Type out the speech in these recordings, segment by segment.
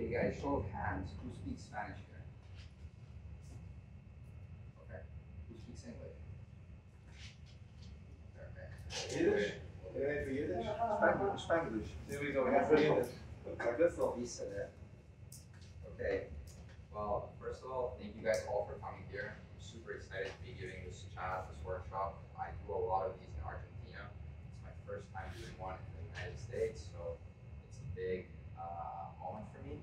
Okay, guys, show of hands. Who speaks Spanish here? Okay. Who speaks English? Okay. Yiddish? Can I for Yiddish? Spanglish. There we go, we have for Yiddish. Like this one. Lisa there. Okay. Well, first of all, thank you guys all for coming here. I'm super excited to be giving this chat, this workshop. I do a lot of these in Argentina. It's my first time doing one in the United States, so it's a big moment for me.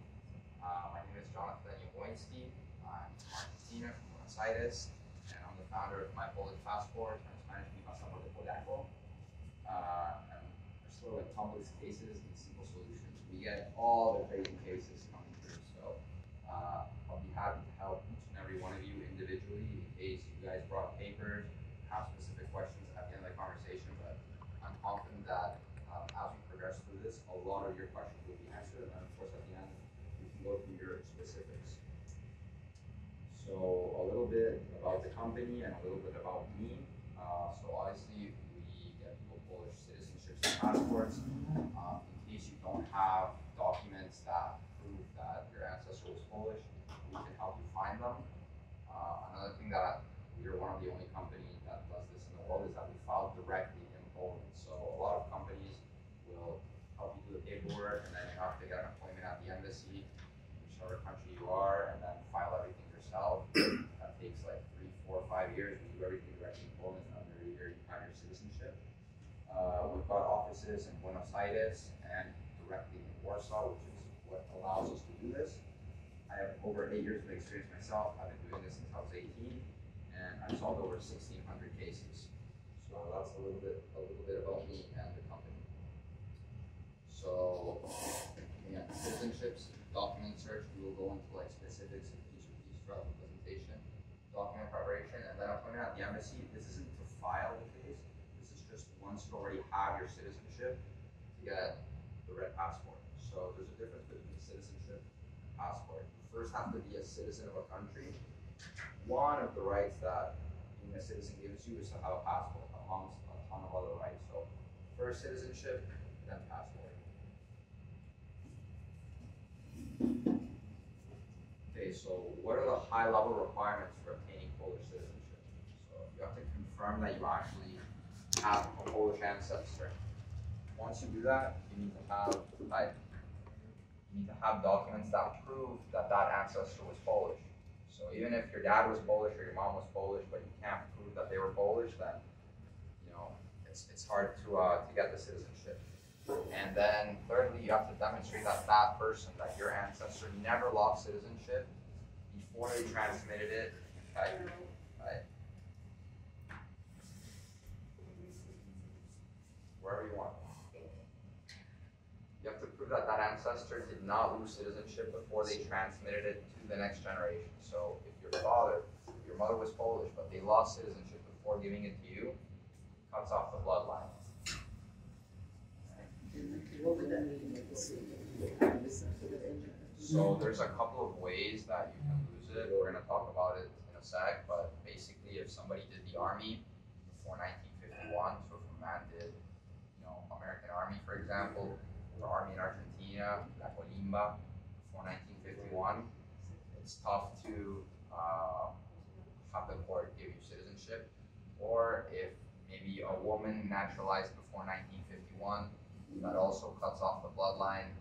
My name is Jablonski. I'm from Argentina, from Buenos Aires, and I'm the founder of My Polish Passport, or in Spanish, Mi Pasaporte Polaco. And there's sort of like complex cases and simple solutions. We get all the crazy cases coming through, so I'll be happy to help each and every one of you individually in case you guys brought papers, have specific questions at the end of the conversation. But I'm confident that as we progress through this, a lot of your questions will be answered, and then of course at the end we can go through your specifics. So a little bit about the company and a little bit about me. So obviously we get people Polish citizenships and passports. In case you don't have documents that prove that your ancestor was Polish, we can help you find them. Another thing that we're one of the only companies that does this in the world is that we file directly in Poland. So a lot of companies will help you do the paperwork, and then you have to get an appointment at the embassy, whichever country you are, and then file everything yourself. That takes like 3, 4, 5 years. We do everything directly in Poland, and under a year you have your citizenship. We've got offices in Buenos Aires and directly in Warsaw, which is what allows us to do this. I have over 8 years of experience myself. I've been doing this since I was 18, and I've solved over 1,600 cases. So that's a little bit about me and the company. So yeah, citizenships, document search. We will go into like specifics of each of these throughout the presentation. Document preparation, and then appointment at the embassy. This isn't to file the case. This is just once you already have your citizenship to get the red passport. So there's a difference between citizenship and passport. You first have to be a citizen of a country. One of the rights that being a citizen gives you is to have a passport, amongst a ton of other rights. So first citizenship, then passport. Okay, so what are the high-level requirements for obtaining Polish citizenship? So you have to confirm that you actually have a Polish ancestor. Once you do that, you need to have documents that prove that that ancestor was Polish. So even if your dad was Polish or your mom was Polish, but you can't prove that they were Polish, then it's hard to get the citizenship. And then thirdly, you have to demonstrate that that person, that your ancestor, never lost citizenship before they transmitted it. Okay, right? Wherever you want. You have to prove that that ancestor did not lose citizenship before they transmitted it to the next generation. So if your mother was Polish, but they lost citizenship before giving it to you, it cuts off the bloodline. What would that mean? So there's a couple of ways that you can lose it. We're going to talk about it in a sec, but basically if somebody did the army before 1951, so if a man did, American Army, for example, or Army in Argentina, La Colimba, before 1951, it's tough to have the court give you citizenship. Or if maybe a woman naturalized before 1951, that also cuts off the bloodline.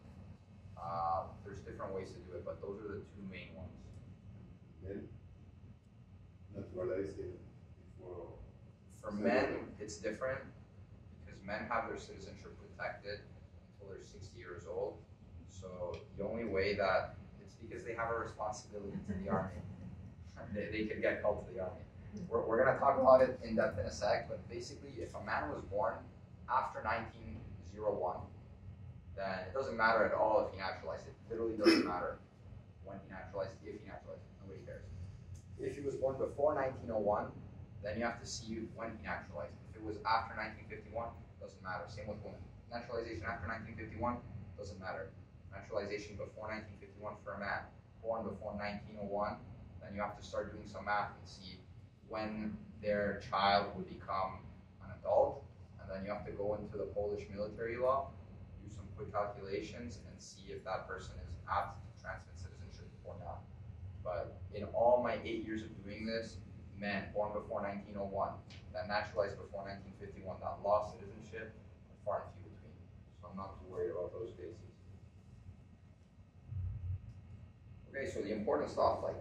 There's different ways to do it, but those are the two main ones. Men? Naturalized before. For men, it's different because men have their citizenship protected until they're 60 years old. So the only way that it's because they have a responsibility to the army. They could get called to the army. We're going to talk about it in depth in a sec, but basically, if a man was born after 1901, then it doesn't matter at all if he naturalized. It literally doesn't matter when he naturalized, if he naturalized. Nobody cares. If he was born before 1901, then you have to see when he naturalized. If it was after 1951, doesn't matter. Same with women. Naturalization after 1951 doesn't matter. Naturalization before 1951 for a man born before 1901, then you have to start doing some math and see when their child would become an adult, and then you have to go into the Polish military law, do some quick calculations, and see if that person is apt to transfer But in all my 8 years of doing this, men born before 1901, that naturalized before 1951, that lost citizenship, are far and few between. So I'm not too worried about those cases. Okay, so the important stuff, like,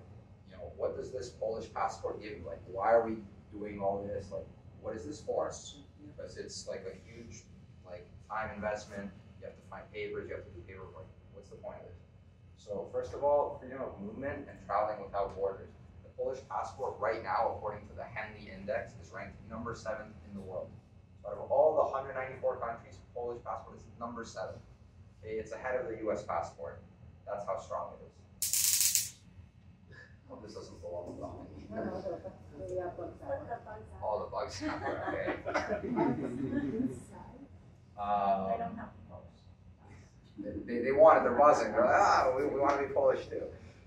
you know, what does this Polish passport give you? Like, why are we doing all this? Like, what is this for? Because it's like a huge, like, time investment. You have to find papers, you have to do paperwork. What's the point of this? So first of all, freedom of movement and traveling without borders. The Polish passport right now, according to the Henley Index, is ranked number 7th in the world. So out of all the 194 countries, Polish passport is number 7. Okay, it's ahead of the US passport. That's how strong it is. Hope this doesn't belong with all the bugs. Okay. I don't have They want it, they're buzzing. They're like, we want to be Polish too.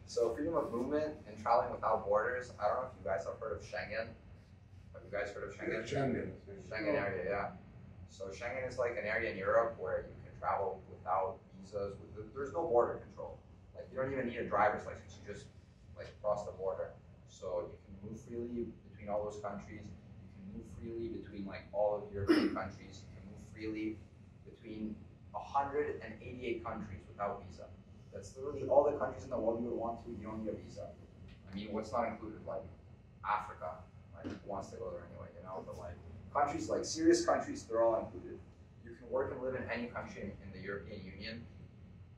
So freedom of movement and traveling without borders. I don't know if you guys have heard of Schengen. Have you guys heard of Schengen? Schengen area, yeah. So Schengen is like an area in Europe where you can travel without visas. There's no border control. Like you don't even need a driver's license. You just like cross the border. So you can move freely between all those countries. You can move freely between like all of European countries. You can move freely between 188 countries without visa. That's literally all the countries in the world you would want to. You don't need a visa. I mean, what's not included? Like Africa, like who wants to go there anyway, you know? But like countries, like serious countries, they're all included. You can work and live in any country in the European Union.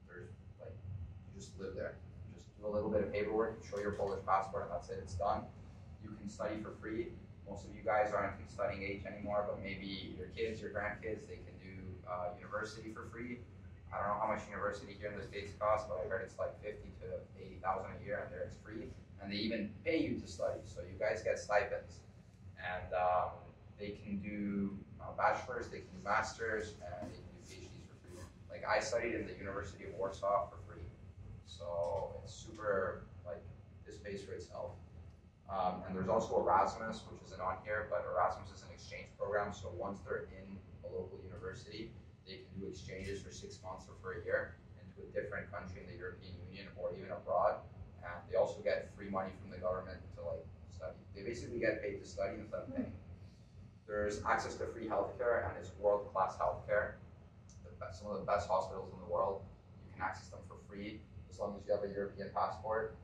There's like you just live there. Just do a little bit of paperwork, show your Polish passport, and that's it. It's done. You can study for free. Most of you guys aren't in studying age anymore, but maybe your kids, your grandkids, they can do university for free. I don't know how much university here in the States costs, but I heard it's like 50 to 80,000 a year, and there it's free. And they even pay you to study, so you guys get stipends. And they can do bachelors, they can do masters, and they can do PhDs for free. Like I studied in the University of Warsaw for free, so it's super like this pays for itself. And there's also Erasmus, which isn't on here, but Erasmus is an exchange program. So once they're in a local university, they can do exchanges for 6 months or for a year into a different country in the European Union or even abroad. And they also get free money from the government to like study. They basically get paid to study instead of paying. There's access to free healthcare, and it's world-class healthcare. Some of the best hospitals in the world, you can access them for free as long as you have a European passport.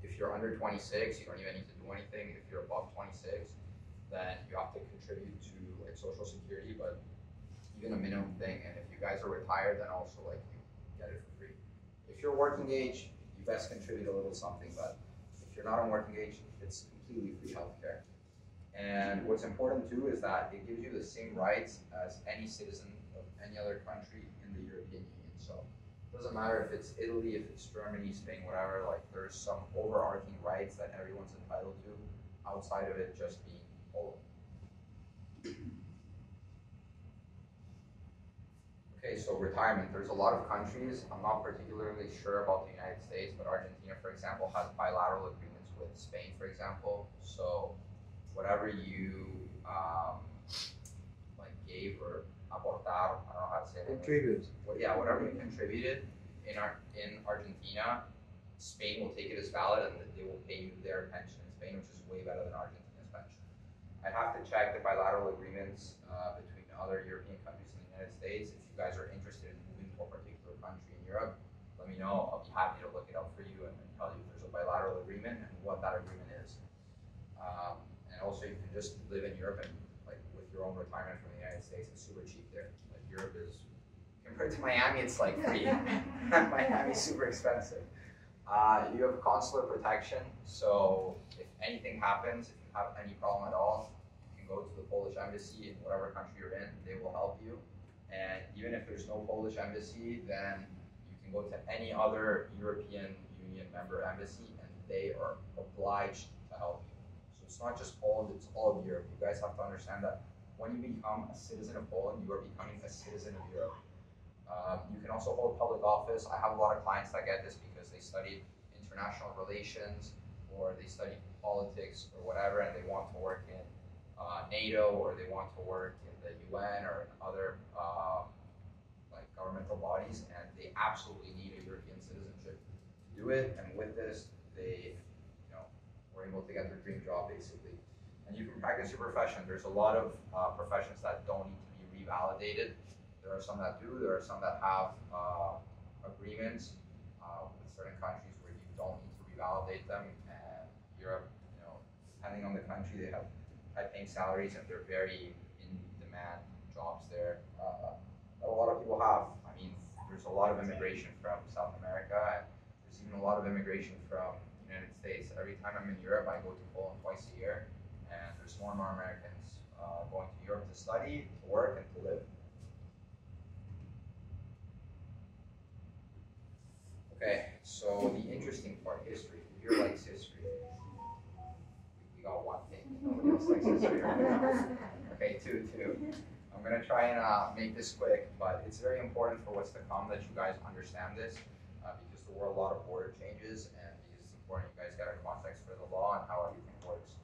If you're under 26, you don't even need to do anything. If you're above 26, then you have to contribute to like Social Security, but even a minimum thing. And if you guys are retired, then also like you get it for free. If you're working age, you best contribute a little something, but if you're not on working age, it's completely free healthcare. And what's important too is that it gives you the same rights as any citizen of any other country in the European Union. So it doesn't matter if it's Italy, if it's Germany, Spain, whatever, like there's some overarching rights that everyone's entitled to outside of it just being Poland. Okay, so retirement. There's a lot of countries. I'm not particularly sure about the United States, but Argentina, for example, has bilateral agreements with Spain, for example. So whatever you like gave or aportar, I don't know how to say it. Contribute. Yeah, whatever you contributed in Argentina, Spain will take it as valid and they will pay you their pension in Spain, which is way better than Argentina's pension. I'd have to check the bilateral agreements between other European countries and the United States. If you guys are interested in moving to a particular country in Europe, let me know. I'll be happy to look it up for you and tell you if there's a bilateral agreement and what that agreement is. And also, you can just live in Europe and like with your own retirement from the United States. It's super cheap there. Like Europe is, compared to Miami, it's like free. Miami's super expensive. You have consular protection, so if anything happens, if you have any problem at all, you can go to the Polish embassy in whatever country you're in. They will help you. And even if there's no Polish embassy, then you can go to any other European Union member embassy, and they are obliged to help you. So it's not just Poland, it's all of Europe. You guys have to understand that when you become a citizen of Poland, you are becoming a citizen of Europe. You can also hold public office. I have a lot of clients that get this because they studied international relations or they studied politics or whatever, and they want to work in NATO or they want to work in the UN or in other like governmental bodies, and they absolutely need a European citizenship to do it. And with this, they able to get their dream job, basically. And you can practice your profession. There's a lot of professions that don't need to be revalidated. There are some that do. There are some that have agreements with certain countries where you don't need to revalidate them. And Europe, depending on the country, they have high-paying salaries and they're very in-demand jobs there that a lot of people have. I mean, there's a lot of immigration from South America, and there's even a lot of immigration from the United States. Every time I'm in Europe, I go to Poland twice a year, and there's more and more Americans going to Europe to study, to work, and to live. Okay, so the interesting part, history. Who here likes history? We got one thing. Nobody else likes history. Okay, two. I'm going to try and make this quick, but it's very important for what's to come that you guys understand this because there were a lot of border changes and because it's important you guys get a context for the law and how everything works.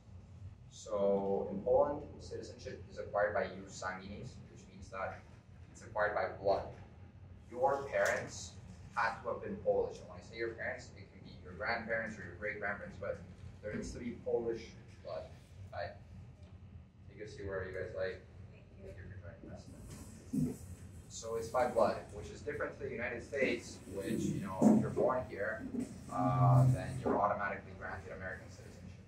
So in Poland, citizenship is acquired by jus sanguinis, which means that it's acquired by blood. Your parents had to have been Polish. And when I say your parents, it can be your grandparents or your great-grandparents, but there needs to be Polish blood. Right? You can see wherever you guys like. So it's by blood, which is different to the United States, which, if you're born here, then you're automatically granted American citizenship.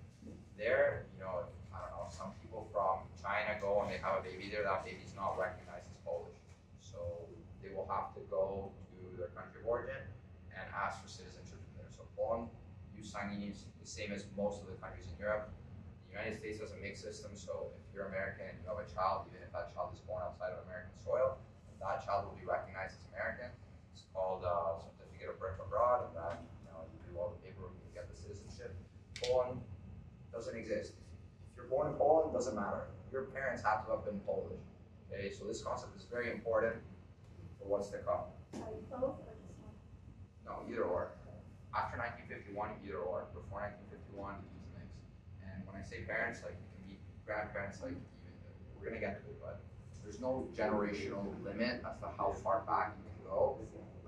There, I don't know, some people from China go and they have a baby there, that baby's not recognized as Polish. So they will have to go to their country of origin and ask for citizenship from there. So Poland, jus sanguinis, the same as most of the countries in Europe. The United States has a mixed system, so if you're American and you have a child, even if that child is born outside of American soil, that child will be recognized as American. It's called certificate of birth abroad, and then you do all the paperwork to get the citizenship. Poland doesn't exist. If you're born in Poland, it doesn't matter. Your parents have to have been Polish. Okay, so this concept is very important for what's to come. Are you both or just one? No, either or. After 1951, either or. Before 1951, it's a mix. And when I say parents, like it can be grandparents, like even we're gonna get to it, but there's no generational limit as to how far back you can go,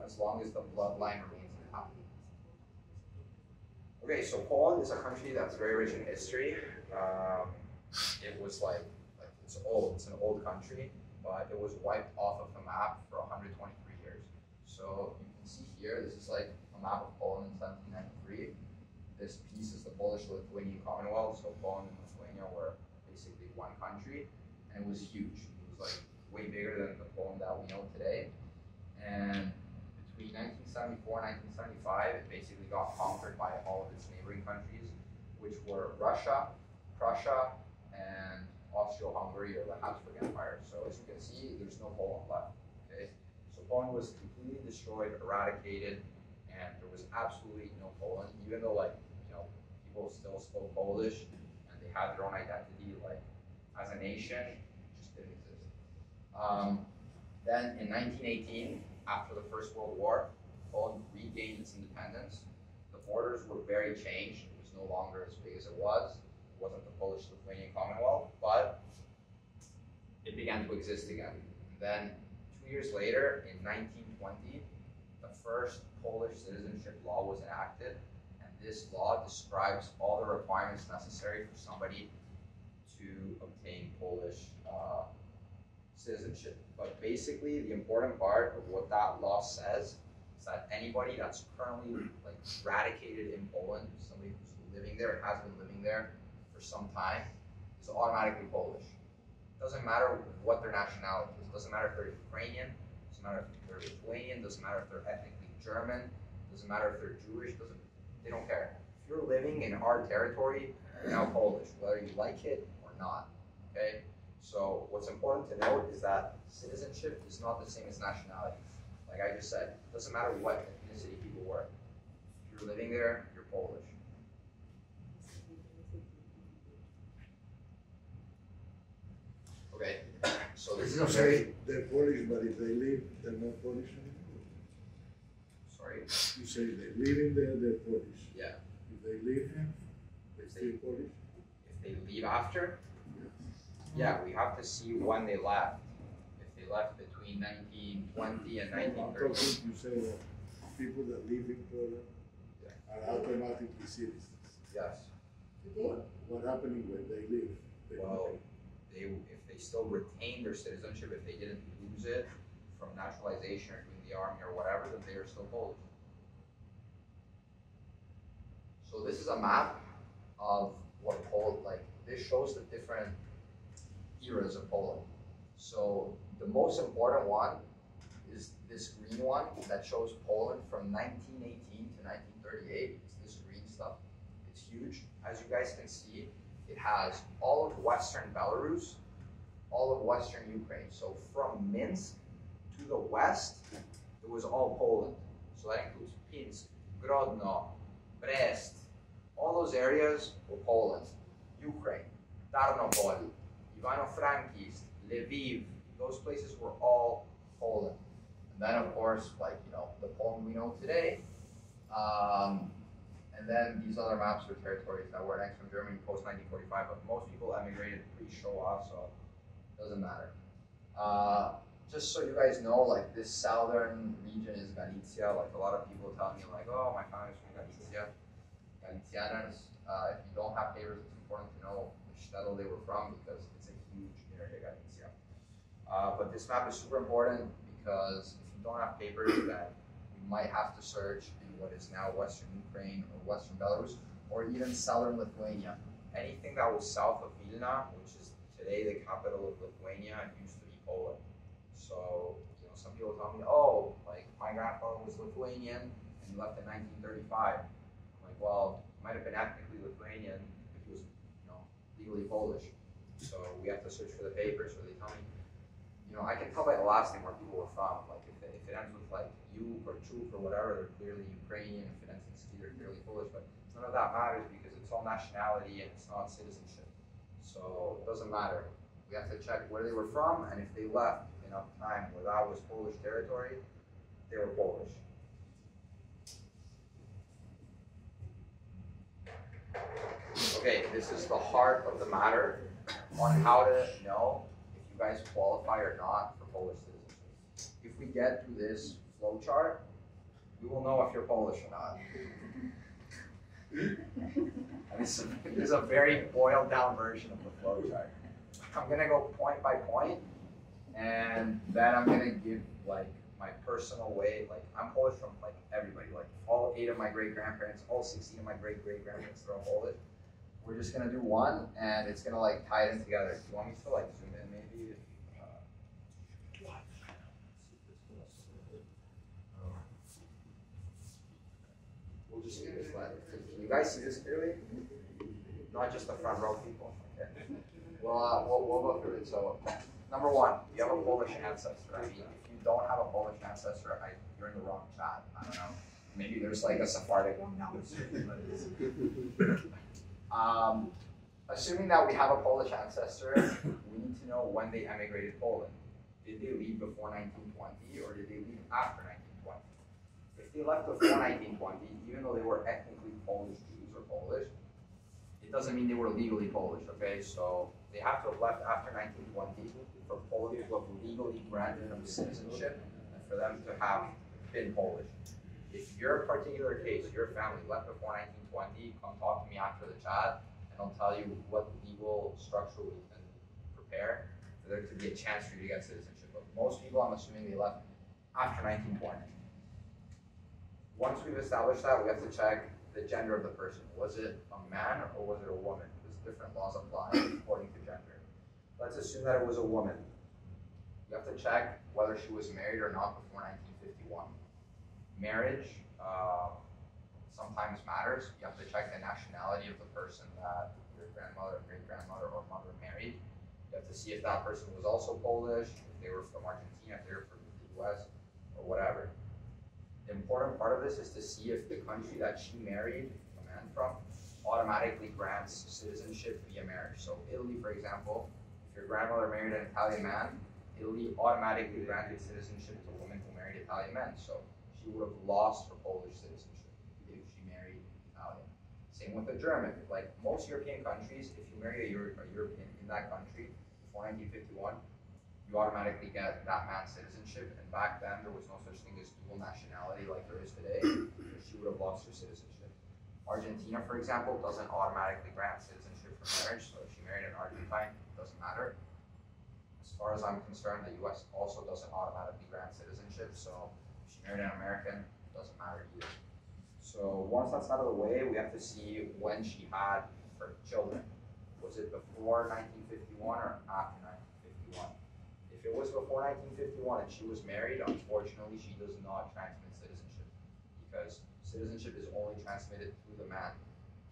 as long as the bloodline remains intact. Okay, so Poland is a country that's very rich in history. It was like it's old. It's an old country, but it was wiped off of the map for 123 years. So you can see here, this is like a map of Poland in 1793. This piece is the Polish-Lithuanian Commonwealth. So Poland and Lithuania were basically one country, and it was huge. Like way bigger than the Poland that we know today. And between 1974 and 1975, it basically got conquered by all of its neighboring countries, which were Russia, Prussia, and Austro-Hungary, or the Habsburg Empire. So as you can see, there's no Poland left. Okay, so Poland was completely destroyed, eradicated, and there was absolutely no Poland, even though people still spoke Polish and they had their own identity, like as a nation. Then in 1918, after the First World War, Poland regained its independence. The borders were very changed. It was no longer as big as it was. It wasn't the Polish-Lithuanian Commonwealth, but it began to exist again. And then 2 years later, in 1920, the first Polish citizenship law was enacted, and this law describes all the requirements necessary for somebody to obtain Polish citizenship. But basically, the important part of what that law says is that anybody that's currently eradicated in Poland, somebody who's living there and has been living there for some time, is automatically Polish. It doesn't matter what their nationality is. It doesn't matter if they're Ukrainian. It doesn't matter if they're Lithuanian. It doesn't matter if they're ethnically German. It doesn't matter if they're Jewish. They don't care. If you're living in our territory, you're now Polish, whether you like it or not. Okay. So what's important to note is that citizenship is not the same as nationality. Like I just said, it doesn't matter what ethnicity people were. If you're living there, you're Polish. Okay, so this is a very... They're Polish, but if they leave, they're not Polish anymore. Sorry? You say they're living there, they're Polish. Yeah. If they leave here, they're still Polish? If they leave after? Yeah, we have to see when they left. If they left between 1920 and 1930. You say that people that live in Poland are automatically citizens. Yes. What happening when they leave? Well, if they still retain their citizenship, if they didn't lose it from naturalization or doing the army or whatever, then they are still Polish. So this is a map of what Poland, like, this shows the different eras of Poland. So the most important one is this green one that shows Poland from 1918 to 1938. It's this green stuff. It's huge. As you guys can see, it has all of Western Belarus, all of Western Ukraine. So from Minsk to the west, it was all Poland. So that includes Pinsk, Grodno, Brest, all those areas were Poland. Ukraine, Tarnopol, Ivano-Frankivsk, Lviv, those places were all Poland. And then of course, like, you know, the Poland we know today, and then these other maps were territories that were annexed from Germany post-1945, but most people emigrated pre-Shoah, so it doesn't matter. Just so you guys know, like, this southern region is Galicia. Like, a lot of people tell me, like, oh, my family's from Galicia. Galicianos, if you don't have papers, it's important to know which shtetl they were from because it's a huge area, Galicia. But this map is super important because if you don't have papers, then you might have to search in what is now Western Ukraine or Western Belarus, or even southern Lithuania. Anything that was south of Vilna, which is today the capital of Lithuania, used to be Poland. So, you know, some people tell me, oh, like, my grandfather was Lithuanian and he left in 1935. I'm like, well, he might have been ethnically Lithuanian, but he was, you know, legally Polish. So we have to search for the papers where they tell me, you know, I can tell by the last name where people were from. Like, if it ends with, like, Yuk or Chuk or whatever, they're clearly Ukrainian. If it ends in Ski, they're clearly Polish. But none of that matters because it's all nationality and it's not citizenship. So it doesn't matter. We have to check where they were from, and if they left enough time where that was Polish territory, they were Polish. Okay, this is the heart of the matter on how to know if you guys qualify or not for Polish citizenship. If we get through this flow chart, we will know if you're Polish or not. And this is a very boiled down version of the flow chart. I'm gonna go point by point, and then I'm gonna give, like, my personal way. Like, I'm Polish from, like, everybody. Like, all 8 of my great grandparents, all 16 of my great great grandparents, they're all Polish. We're just gonna do one, and it's gonna, like, tie it in together. Do you want me to, like, zoom in maybe? We'll just do this slide. Can you guys see this clearly? Not just the front row people. Okay. Well, we'll go through it. So, number one, you have a Polish ancestor. I mean, if you don't have a Polish ancestor, you're in the wrong chat. I don't know. Maybe there's like a Sephardic one now. Assuming that we have a Polish ancestor, we need to know when they emigrated Poland. Did they leave before 1920 or did they leave after 1920? If they left before 1920, even though they were ethnically Polish Jews or Polish, it doesn't mean they were legally Polish, okay? So they have to have left after 1920 for Poland to have legally granted them citizenship and for them to have been Polish. If your particular case, your family left before 1920, come talk to me after the chat and I'll tell you what legal structure we can prepare for there to be a chance for you to get citizenship. But most people, I'm assuming they left after 1920. Once we've established that, we have to check the gender of the person. Was it a man or was it a woman? Because different laws apply according to gender. Let's assume that it was a woman. You have to check whether she was married or not before 1951. Marriage sometimes matters. You have to check the nationality of the person that your grandmother, great-grandmother, or mother married. You have to see if that person was also Polish, if they were from Argentina, if they were from the US, or whatever. The important part of this is to see if the country that she married a man from automatically grants citizenship via marriage. So Italy, for example, if your grandmother married an Italian man, Italy automatically granted citizenship to women who married Italian men. So she would have lost her Polish citizenship if she married Italian. Same with a German. Like most European countries, if you marry a European in that country before 1951, you automatically get that man's citizenship. And back then, there was no such thing as dual nationality like there is today. She would have lost her citizenship. Argentina, for example, doesn't automatically grant citizenship for marriage, so if she married an Argentine, it doesn't matter. As far as I'm concerned, the US also doesn't automatically grant citizenship, so if she married an American, it doesn't matter either. So once that's out of the way, we have to see when she had her children. Was it before 1951 or after 1951? If it was before 1951 and she was married, unfortunately, she does not transmit citizenship because citizenship is only transmitted through the man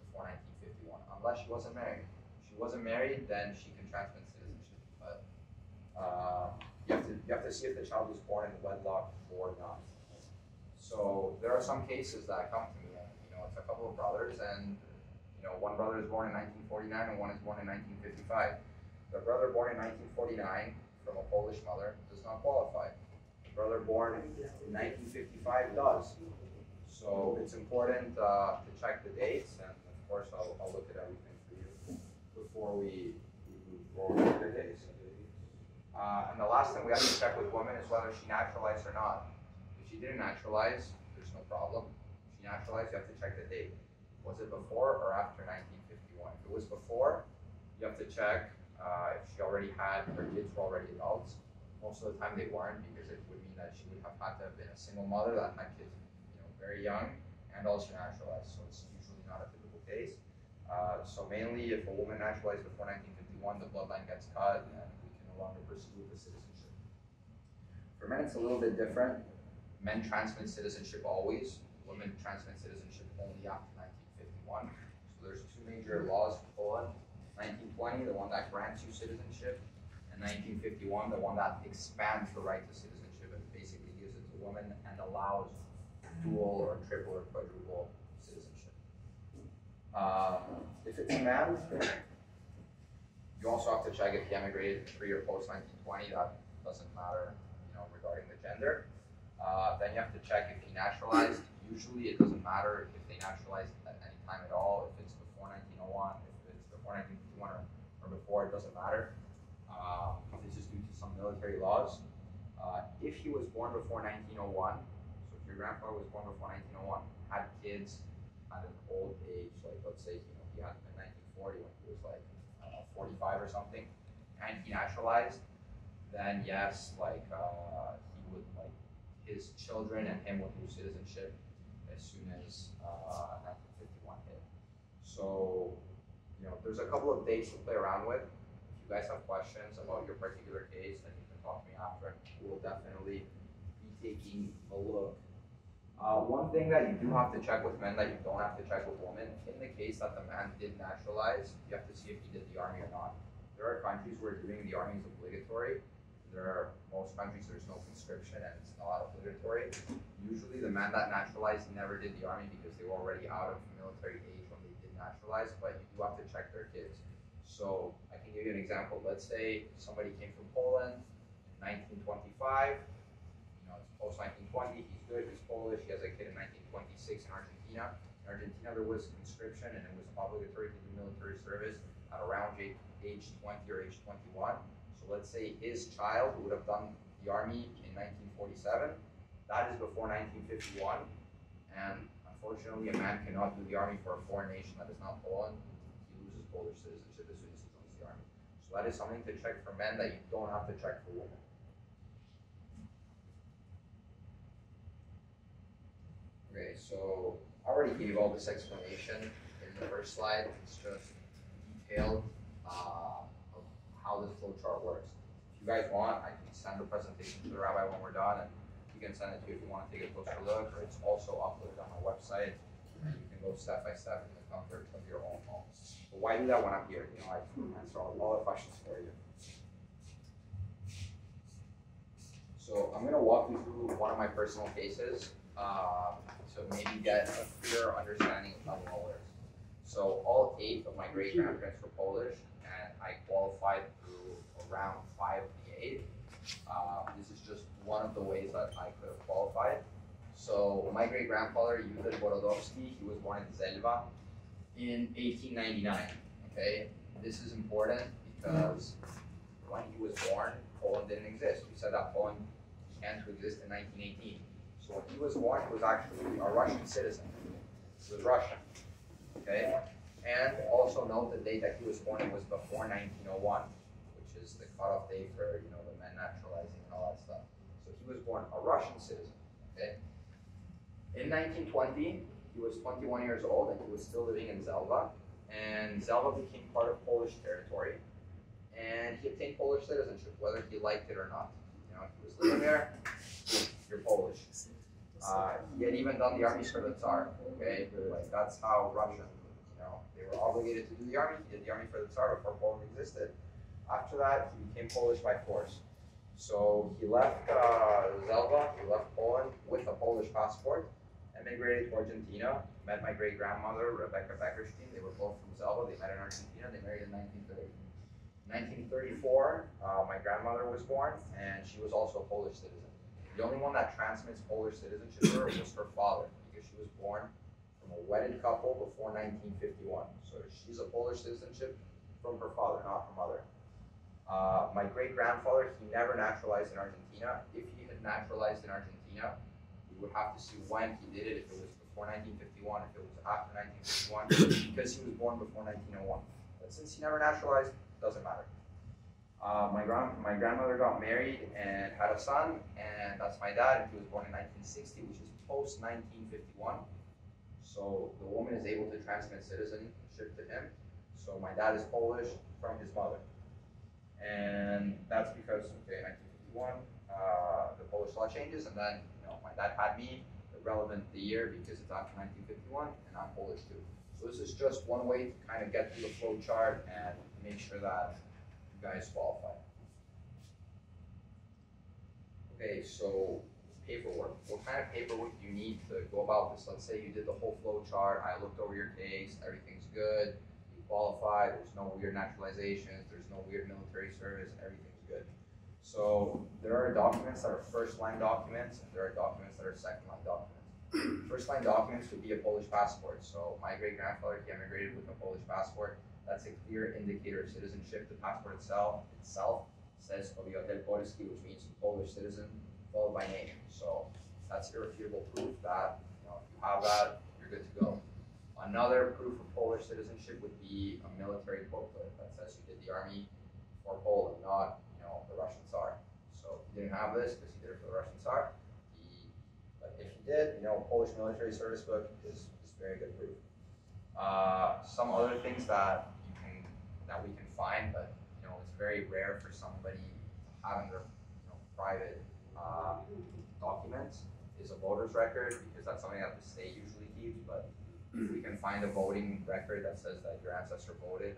before 1951, unless she wasn't married. If she wasn't married, then she can transmit citizenship. But you have to see if the child was born in wedlock or not. So there are some cases that come to me, and it's a couple of brothers, and one brother is born in 1949 and one is born in 1955. The brother born in 1949 from a Polish mother does not qualify. The brother born in 1955 does. So it's important to check the dates, and of course I'll look at everything for you before we move forward with the case. And the last thing we have to check with women is whether she naturalized or not. If she didn't naturalize, there's no problem. If she naturalized, you have to check the date. Was it before or after 1951? If it was before, you have to check if she already had, her kids were already adults. Most of the time they weren't, because it would mean that she would have had to have been a single mother that had kids very young and also naturalized. So it's usually not a typical case. So mainly if a woman naturalized before 1951, the bloodline gets cut and we can no longer pursue the citizenship. For men, it's a little bit different. Men transmit citizenship always. Women transmit citizenship only after 1951. So there's two major laws for Poland. 1920, the one that grants you citizenship, and 1951, the one that expands the right to citizenship and basically gives it to women and allows dual or triple or quadruple citizenship. If it's a man, you also have to check if he emigrated pre or post 1920. That doesn't matter, regarding the gender. Then you have to check if he naturalized. Usually it doesn't matter if they naturalized at any time at all. If it's before 1901, if it's before 1951 or before, it doesn't matter. This is due to some military laws. If he was born before 1901, so if your grandfather was born before 1901, had kids at an old age, like let's say he had in 1940 when he was like 45 or something, and he naturalized, then yes, he would his children and him would lose citizenship as soon as 1951 hit. So there's a couple of dates to play around with. If you guys have questions about your particular case, then you can talk to me after. We'll definitely be taking a look. One thing that you do have to check with men that you don't have to check with women, in the case that the man did naturalize, you have to see if he did the army or not. There are countries where doing the army is obligatory. Most countries there's no conscription and it's not obligatory. Usually the man that naturalized never did the army because they were already out of military age when they did naturalize, but you do have to check their kids. So I can give you an example. Let's say somebody came from Poland in 1925, it's post 1920, he's good, he's Polish, he has a kid in 1926 in Argentina. In Argentina there was conscription and it was obligatory to do military service at around age 20 or age 21. So let's say his child would have done the army in 1947. That is before 1951. And unfortunately, a man cannot do the army for a foreign nation that is not Poland. He loses Polish citizenship as soon as he joins the army. So that is something to check for men that you don't have to check for women. Okay, so I already gave all this explanation in the first slide. It's just detailed of how this flowchart works. If you guys want, I can send the presentation to the rabbi when we're done, and you can send it to you if you want to take a closer look, or it's also uploaded on my website, and you can go step by step in the comfort of your own home. But why do that when I'm here? I can answer all the questions for you. So I'm going to walk you through one of my personal cases to maybe get a clearer understanding of how the law works. So all 8 of my great-grandparents were Polish, and I qualified through around 5 of the 8. This is just one of the ways that I could have qualified. So my great-grandfather, Jablonski, he was born in Zelva in 1899. Okay, this is important because when he was born, Poland didn't exist. We said that Poland began to exist in 1918. So when he was born, he was actually a Russian citizen. He was Russian. Okay, and also note the date that he was born was before 1901, which is the cutoff date for the men naturalizing and all that stuff. So he was born a Russian citizen. Okay. In 1920, he was 21 years old and he was still living in Zelva. And Zelva became part of Polish territory. And he obtained Polish citizenship, whether he liked it or not. He was living there, you're Polish. He had even done the army for the Tsar. Okay, like that's how Russian, they were obligated to do the army. He did the army for the Tsar before Poland existed. After that, he became Polish by force. So he left Zelva, he left Poland with a Polish passport, emigrated to Argentina, met my great-grandmother, Rebecca Beckerstein. They were both from Zelva. They met in Argentina. They married in 1930. In 1934, my grandmother was born, and she was also a Polish citizen. The only one that transmits Polish citizenship to her was her father, because she was born from a wedded couple before 1951. So she's a Polish citizenship from her father, not her mother. My great-grandfather, he never naturalized in Argentina. If he had naturalized in Argentina, we would have to see when he did it, if it was before 1951, if it was after 1951, because he was born before 1901. But since he never naturalized, doesn't matter. My grandmother got married and had a son, and that's my dad, and he was born in 1960, which is post-1951. So the woman is able to transmit citizenship to him. So my dad is Polish from his mother. And that's because, okay, 1951, the Polish law changes, and then, my dad had me, irrelevant the year because it's after 1951, and I'm Polish too. So this is just one way to kind of get through the flow chart and make sure that you guys qualify. Okay, so paperwork. What kind of paperwork do you need to go about this? Let's say you did the whole flow chart, I looked over your case, everything's good, you qualify, there's no weird naturalizations, there's no weird military service, everything's good. So there are documents that are first-line documents, and there are documents that are second-line documents. First-line documents would be a Polish passport. So my great-grandfather, he immigrated with a Polish passport. That's a clear indicator of citizenship. The passport itself says Obywatel Polski, which means Polish citizen, followed by name. So that's irrefutable proof that if you have that, you're good to go. Another proof of Polish citizenship would be a military booklet that says you did the army for Poland, not the Russian Tsar. So if you didn't have this because you did it for the Russian Tsar, but if you did, Polish military service book is very good proof. Some other things that we can find, but it's very rare for somebody to have in their private documents, is a voter's record, because that's something that the state usually keeps. But if we can find a voting record that says that your ancestor voted,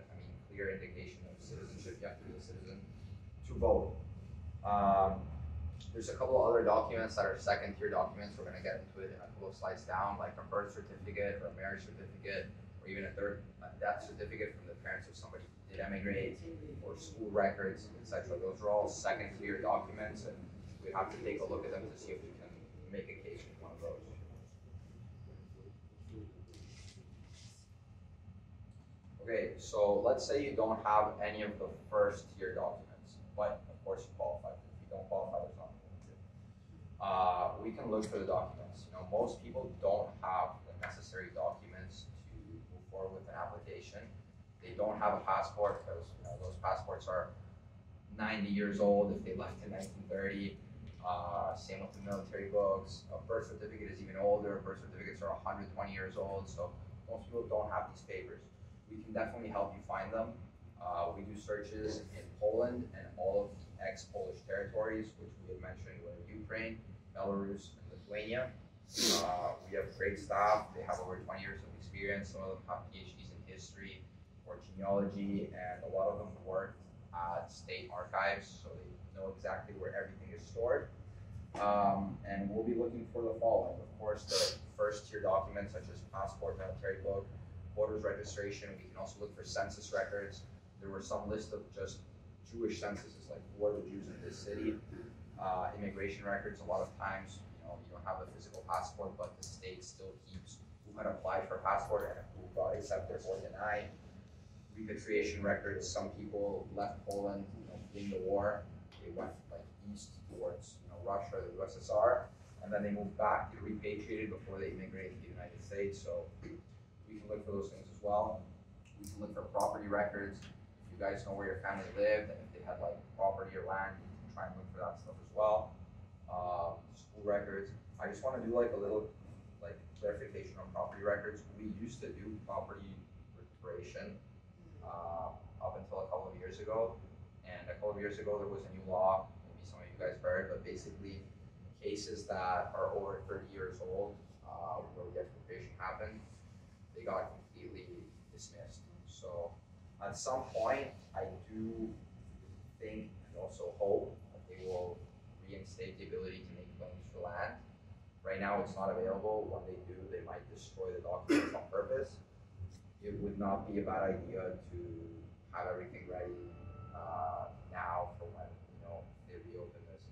clear indication of citizenship, you have to be a citizen to vote. There's a couple of other documents that are second-tier documents. We're going to get into it in a couple of slides down, like a birth certificate or a marriage certificate, or even a death certificate from the parents of somebody who did emigrate, or school records, etc. Those are all second-tier documents, and we have to take a look at them to see if we can make a case with one of those. Okay, so let's say you don't have any of the first-tier documents, but of course you qualify. If you don't qualify, there's nothing we can do. We can look for the documents. Most people don't have the necessary documents to move forward with an application. They don't have a passport because those passports are 90 years old if they left in 1930. Same with the military books. A birth certificate is even older. Birth certificates are 120 years old, so most people don't have these papers. We can definitely help you find them. We do searches in Poland and all of the ex-Polish territories, which we had mentioned were Ukraine, Belarus, and Lithuania. We have great staff. They have over 20 years of experience. Some of them have PhDs in history or genealogy, and a lot of them worked at state archives, so they know exactly where everything is stored. And we'll be looking for the following. Of course, the first-tier documents such as passport, military book, voters registration. We can also look for census records. There were some list of just Jewish censuses, like who are the Jews in this city. Immigration records. A lot of times, you don't have a physical passport, but the state still keeps who had applied for a passport and who got accepted or denied. Repatriation records. Some people left Poland, fleeing the war. They went east towards Russia, the USSR, and then they moved back. They repatriated before they immigrated to the United States. So we can can look for those things as well. We can look for property records. If you guys know where your family lived and if they had like property or land, you can try and look for that stuff as well. School records. I just want to do like a little like clarification on property records. We used to do property recuperation up until a couple of years ago. And a couple of years ago, there was a new law, maybe some of you guys heard, but basically cases that are over 30 years old, where the expropriation happened, they got completely dismissed. So at some point, I do think and also hope that they will reinstate the ability to make claims for land. Right now, it's not available. When they do, they might destroy the documents on purpose. It would not be a bad idea to have everything ready now for when they reopen this.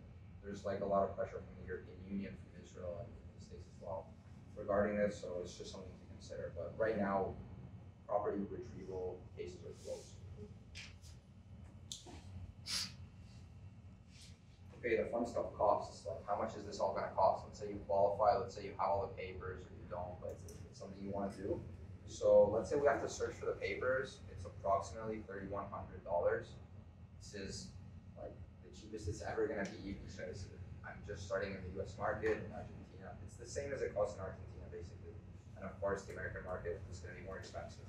There's like a lot of pressure from the European Union, from Israel, and from the States as well regarding this, so it's just something to consider. But right now, property retrieval cases are closed. Okay, the fun stuff costs. Like, how much is this all going to cost? Let's say you qualify. Let's say you have all the papers, or you don't, but it's something you want to do. So let's say we have to search for the papers. It's approximately $3,100. This is like the cheapest it's ever going to be because I'm just starting in the U.S. market in Argentina. It's the same as it costs in Argentina, basically. And of course, the American market is going to be more expensive.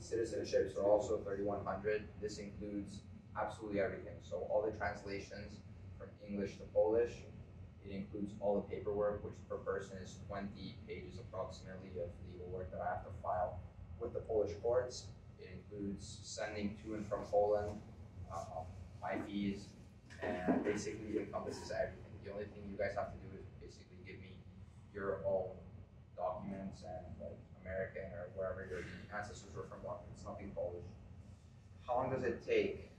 Citizenships are also $3,100. This includes absolutely everything. So all the translations from English to Polish. It includes all the paperwork, which per person is 20 pages approximately of legal work that I have to file with the Polish courts. It includes sending to and from Poland, my fees, and basically encompasses everything. The only thing you guys have to do is basically give me your own documents and like American or wherever your ancestors were from. It's nothing Polish. How long does it take?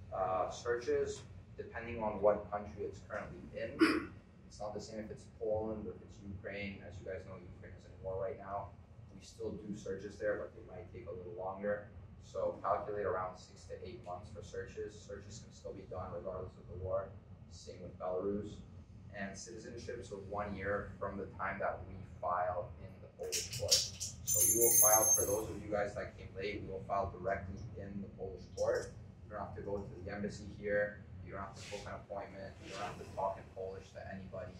Searches, depending on what country it's currently in. It's not the same if it's Poland or if it's Ukraine. As you guys know, Ukraine is in war right now. We still do searches there, but they might take a little longer. So calculate around 6 to 8 months for searches. Searches can still be done regardless of the war. Same with Belarus. And citizenship, so 1 year from the time that we file in the Polish court. So we will file, for those of you guys that came late, we will file directly in the Polish court. You don't have to go to the embassy here. You don't have to book an appointment. You don't have to talk in Polish to anybody.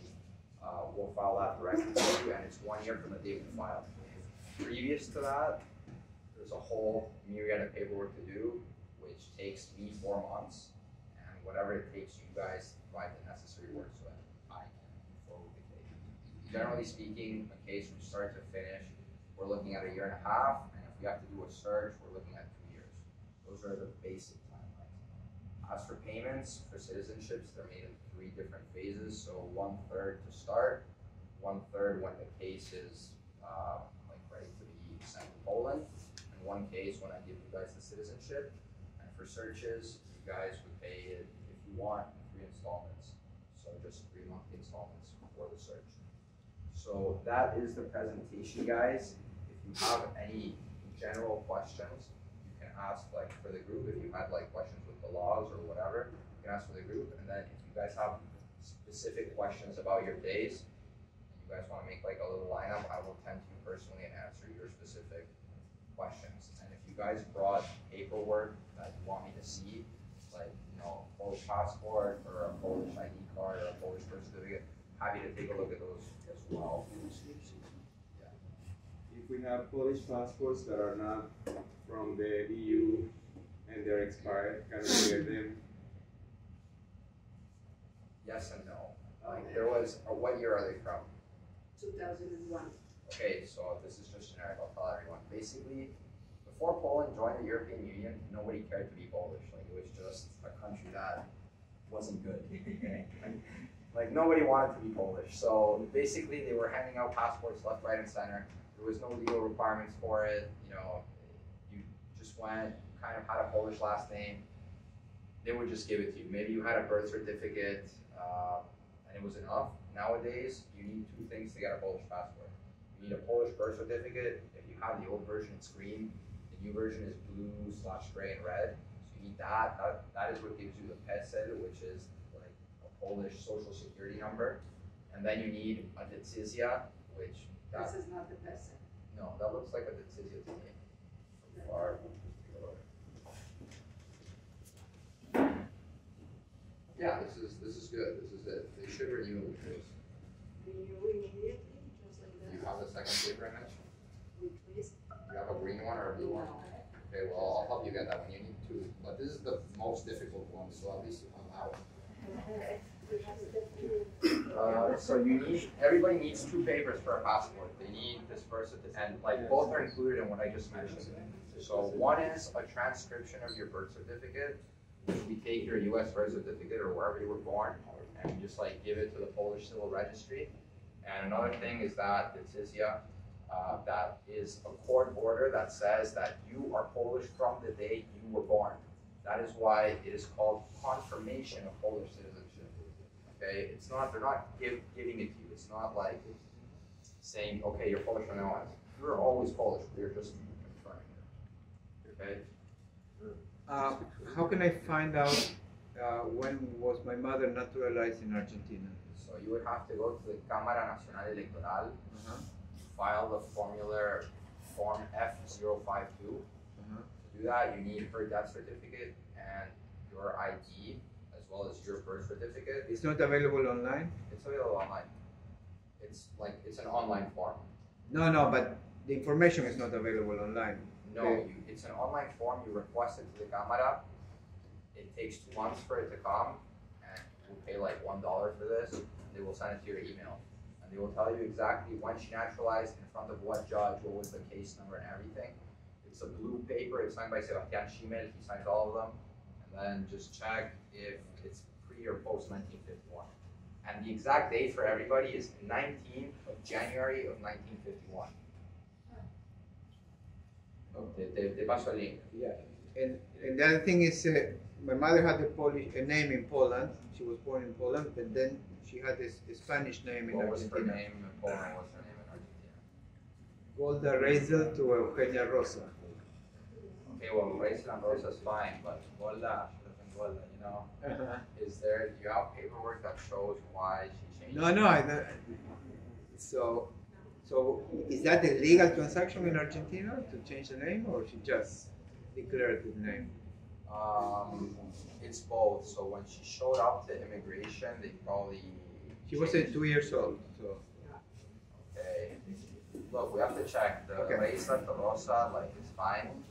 We'll file that directly for you, and it's 1 year from the day we file. Previous to that, there's a whole myriad of paperwork to do, which takes me 4 months, and whatever it takes you guys to provide the necessary work so that I can move forward with the case. Generally speaking, a case from start to finish, we're looking at 1.5 years, and if we have to do a search, we're looking at 2 years. Those are the basic timelines. As for payments, for citizenships, they're made in 3 different phases. So 1/3 to start, 1/3 when the case is like ready to be sent to Poland, and 1 case when I give you guys the citizenship. And for searches, you guys would pay it if you want in 3 installments. So just 3 monthly installments for the search. So that is the presentation, guys. If you have any general questions, you can ask like for the group. If you had like questions with the laws or whatever, you can ask for the group. And then if you guys have specific questions about your days, and you guys want to make like a little lineup, I will tend to you personally and answer your specific questions. And if you guys brought paperwork that you want me to see, like Polish passport or a Polish ID card or a Polish birth certificate, happy to take a look at those as well. If we have Polish passports that are not from the EU and they're expired, can we get them? Yes and no. Like there was, what year are they from? 2001. Okay, so this is just generic, I'll tell everyone. Basically, before Poland joined the European Union, nobody cared to be Polish. Like it was just a country that wasn't good. Like nobody wanted to be Polish. So basically they were handing out passports left, right, and center. There was no legal requirements for it. You just went, kind of had a Polish last name. They would just give it to you. Maybe you had a birth certificate, and it was enough. Nowadays, you need 2 things to get a Polish passport. You need a Polish birth certificate. If you have the old version, it's green. The new version is blue/gray and red. So you need that. That is what gives you the PESEL, which is like a Polish social security number. And then you need a decyzja, which This is not the person. No, that looks like a Detizia to me. From far. Yeah, this is good. This is it. They should renew it. Renew immediately, just like Do you that. have the second paper in it? Please. Do you have a green one or a blue one? Okay, well, I'll help you get that one. You need two, but this is the most difficult one, so at least you have that one. So you need, everybody needs two papers for a passport. They need this first, and like both are included in what I just mentioned. So one is a transcription of your birth certificate, which we take your U.S. birth certificate or wherever you were born, and we just like give it to the Polish Civil Registry. And another thing is that Detizia, that is a court order that says that you are Polish from the day you were born. That is why it is called confirmation of Polish citizenship. Okay, it's not, they're not giving it to you. It's not like saying, okay, you're Polish from now on. You're always Polish. You're just confirming it. Okay. How can I find out when was my mother naturalized in Argentina? So you would have to go to the Cámara Nacional Electoral, file the formular form F052. To do that, you need her death certificate and your ID, as well as your birth certificate. It's not available online? It's available online. It's like, it's an online form. No, but the information is not available online. No, Okay. it's an online form. You request it to the Cámara. It takes 2 months for it to come, and you pay like $1 for this. They will send it to your email, and they will tell you exactly when she naturalized, in front of what judge, what was the case number, and everything. It's a blue paper. It's signed by Sebastian Schimmel. He signs all of them, and then just check if it's pre or post 1951. And the exact date for everybody is 19th of January of 1951. Te paso el link. Yeah. And the other thing is, my mother had a name in Poland. She was born in Poland, but then she had a Spanish name in What was her Argentina. name in Poland? What's her name in Argentina? Golda Reisel to Eugenia Rosa. Okay, well, Raisin and Rosa's fine, but Golda should have been Golda, you know? Is there, do you have paperwork that shows why she changed? No. So is that a legal transaction in Argentina to change the name, or she just declared the name? It's both. So when she showed up to immigration, they probably. She was 2 years old, so. Okay. Look, we have to check. The Okay. Raisa to Rosa, like, it's fine,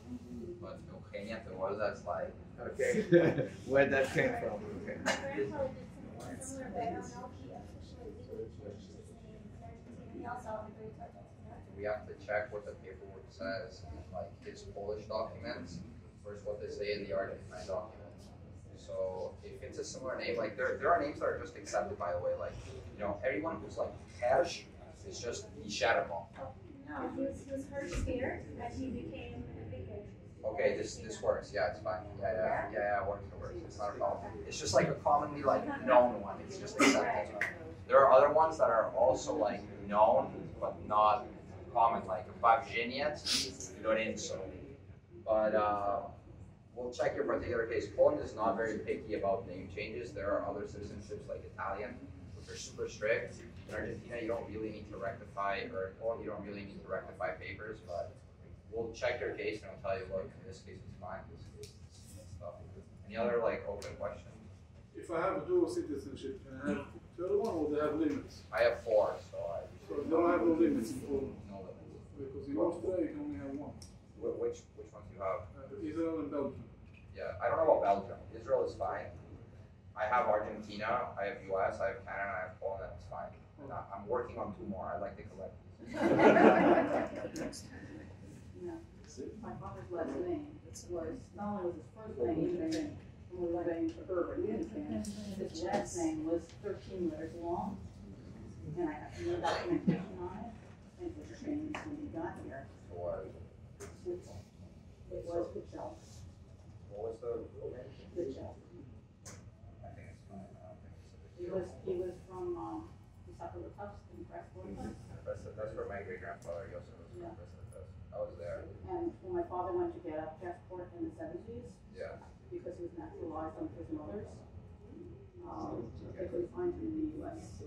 but Eugenia to Golda, it's like. Okay, where that came from. Okay. My grandfather did something similar, but I don't know if he officially legally changed his name in Argentina. He also immigrated to Argentina. We have to check what the paperwork says in like his Polish documents versus what they say in the Argentine documents. So if it's a similar name, like there are names that are just accepted, by the way. Like, you know, everyone who's like Hersh is just Isharamo. Oh, no, he was Hirsch here, and he became a vicar. Okay, this works. Yeah, it's fine. Yeah, it works. It's not a problem. It's just like a commonly like known one. It's just accepted. There are other ones that are also like known but not common, like Pavzhiniet, Lorenzo. But we'll check your particular case. Poland is not very picky about name changes. There are other citizenships like Italian, which are super strict. In Argentina, you don't really need to rectify, or in Poland, you don't really need to rectify papers, but we'll check your case and we'll tell you, look, in this case it's fine, this case it's stuff. Any other like open questions? If I have a dual citizenship, can I have third one, or they have limits? I have 4, so I So they don't have no limits in Poland, no limits. because in Austria you can only have one. Which ones do you have? Israel and Belgium. Yeah, I don't know about Belgium. Israel is fine. I have Argentina, I have US, I have Canada, I have Poland, it's fine. And I'm working on 2 more. I like to collect these. My father's last name was, not only was his first name, and we were named for his last name was 13 letters long, and I have no documentation on it, and it was changed when he got here. So what? It was Pitchell. What was the name? Pitchell. I think it's fine. I don't think it's a big He deal. was from Saprotusk in Crestwood. That's where my great grandfather Yosef was from. I was there. And when my father went to get a passport in the 70s, Yeah. because he was naturalized under his mother's, they couldn't find him in the US.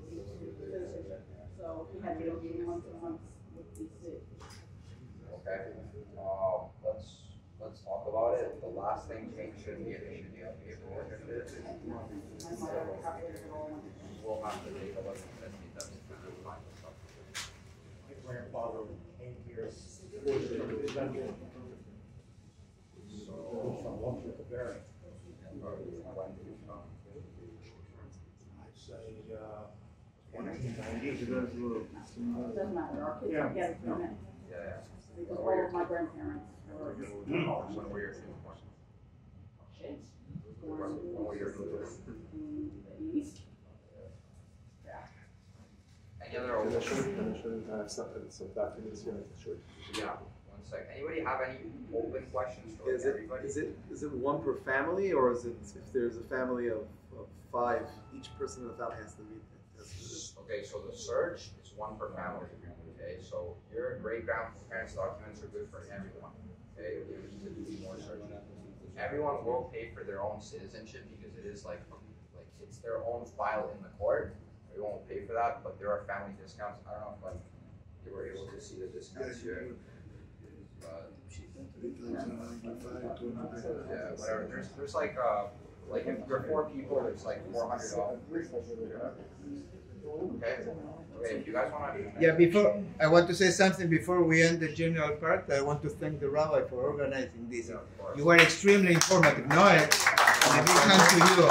So he had to go through months and months with DC. shouldn't be an issue. Do you have paperwork if it is? My mother calculated it all. We'll have to take a look at that. My grandfather came here 40 years ago. From Washington to Barry. I'd say 1990. It doesn't matter, our kids Yeah. don't get it from it. Yeah. Because all of my grandparents were When were your kids born? kids. When were your kids? In the East. Any other open? Some documents here. Sure. Yeah. 1 sec. Anybody have any open questions for everybody? Is it one per family, or is it if there's a family of 5, each person in the family has to meet? Okay, so the search is 1 per family. Okay, so your great grandparents' documents are good for everyone. Okay, you need to do more searching. Everyone will pay for their own citizenship because it is like it's their own file in the court. Everyone will pay for that, but there are family discounts. I don't know if you were able to see the discounts here. But yeah, whatever. There's like if you're 4 people, there's like $400. Okay. Okay. If you guys want to. Yeah. Before I want to say something before we end the general part. I want to thank the rabbi for organizing this. You were extremely informative. No, and a big hand to you.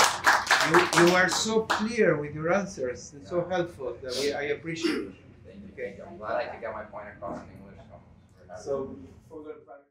You are so clear with your answers and so helpful that I appreciate it. Thank you. Okay. I'm glad I could get my point across in English. So before we go to private.